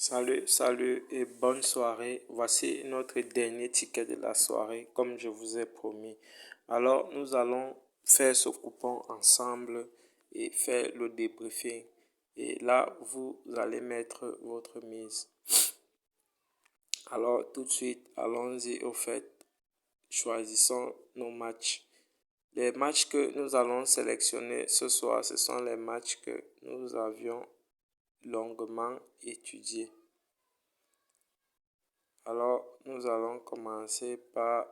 Salut et bonne soirée. Voici notre dernier ticket de la soirée, comme je vous ai promis. Alors, nous allons faire ce coupon ensemble et faire le débriefing. Et là, vous allez mettre votre mise. Alors, tout de suite, allons-y au fait. Choisissons nos matchs. Les matchs que nous allons sélectionner ce soir, ce sont les matchs que nous avions longuement étudiés. Alors, nous allons commencer par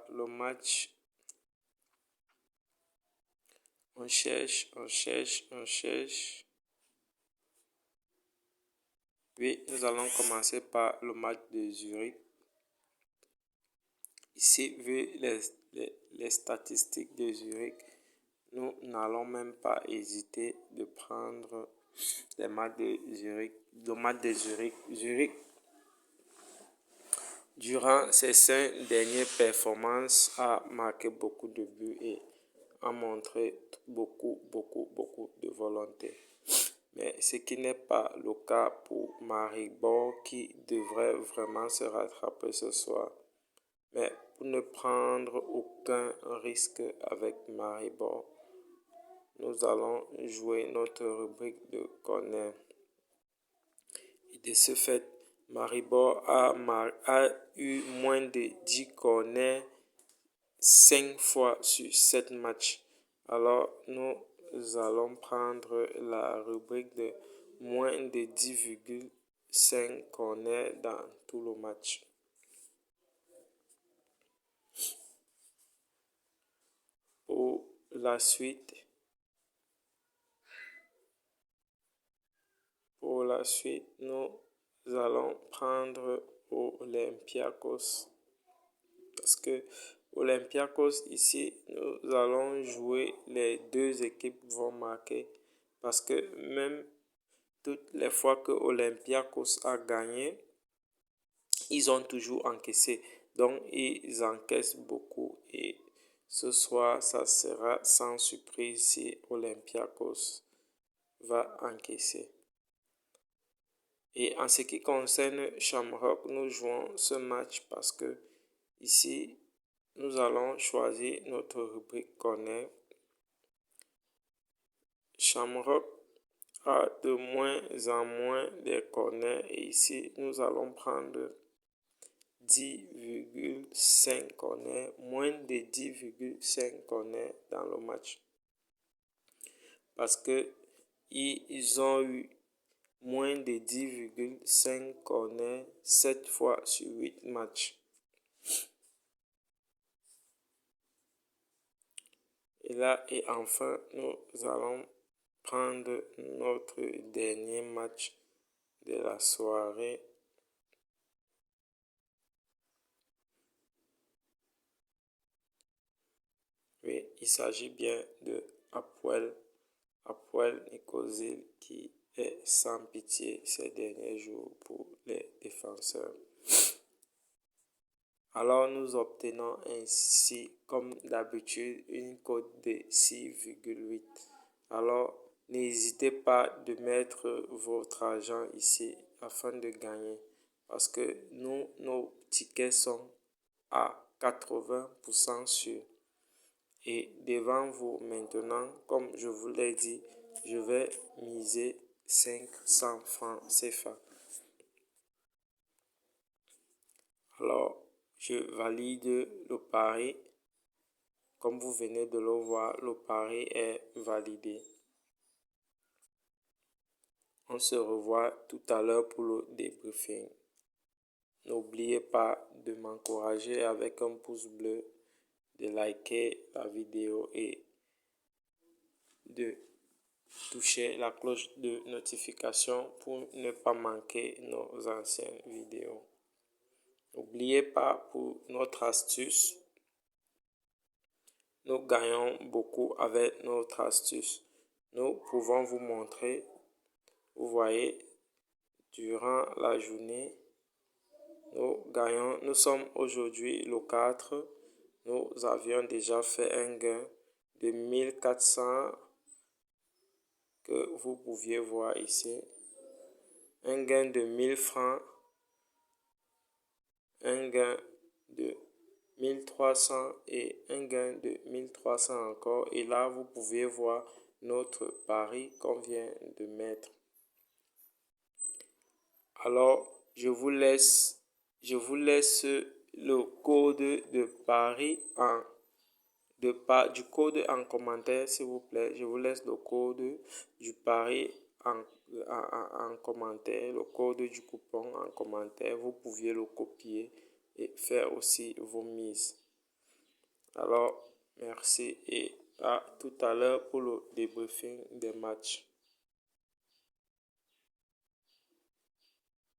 le match. On cherche. Oui, nous allons commencer par le match de Zurich. Ici, vu les statistiques de Zurich, nous n'allons même pas hésiter de prendre les matchs de Zurich. Le match de Zurich. Zurich, durant ses 5 dernières performances, a marqué beaucoup de buts et a montré beaucoup de volonté. Mais ce qui n'est pas le cas pour Maribor qui devrait vraiment se rattraper ce soir. Mais pour ne prendre aucun risque avec Maribor, nous allons jouer notre rubrique de corner. Et de ce fait, Maribor a eu moins de 10 corners 5 fois sur 7 matchs. Alors, nous allons prendre la rubrique de moins de 10,5 corners dans tout le match. Pour la suite, nous allons prendre Olympiakos. Parce que Olympiakos, ici, nous allons jouer, les deux équipes vont marquer. Parce que même toutes les fois que Olympiakos a gagné, ils ont toujours encaissé. Donc, ils encaissent beaucoup. Et ce soir, ça sera sans surprise si Olympiakos va encaisser. Et en ce qui concerne Shamrock, nous jouons ce match parce que ici, nous allons choisir notre rubrique corner. Shamrock a de moins en moins des corners et ici, nous allons prendre 10,5 corners, moins de 10,5 corners dans le match. Parce que ils ont eu moins de 10,5 corners 7 fois sur 8 matchs. Et là, et enfin, nous allons prendre notre dernier match de la soirée. Oui, il s'agit bien de Hapoel Nicosie qui est sans pitié ces derniers jours pour les défenseurs. Alors nous obtenons ainsi, comme d'habitude, une cote de 6,8. Alors n'hésitez pas de mettre votre argent ici afin de gagner. Parce que nos tickets sont à 80% sûrs. Et devant vous maintenant, comme je vous l'ai dit, je vais miser 500 francs CFA. Alors, je valide le pari. Comme vous venez de le voir, le pari est validé. On se revoit tout à l'heure pour le débriefing. N'oubliez pas de m'encourager avec un pouce bleu, de liker la vidéo et de toucher la cloche de notification pour ne pas manquer nos anciennes vidéos. N'oubliez pas pour notre astuce. Nous gagnons beaucoup avec notre astuce. Nous pouvons vous montrer. Vous voyez, durant la journée, nous gagnons. Nous sommes aujourd'hui le 4. nous avions déjà fait un gain de 1400 que vous pouviez voir ici. Un gain de 1000 francs, un gain de 1300 et un gain de 1300 encore. Et là, vous pouvez voir notre pari qu'on vient de mettre. Alors, je vous laisse le code de pari du code en commentaire, s'il vous plaît. Je vous laisse le code du pari en commentaire, le code du coupon en commentaire. Vous pouviez le copier et faire aussi vos mises. Alors, merci et à tout à l'heure pour le débriefing des matchs.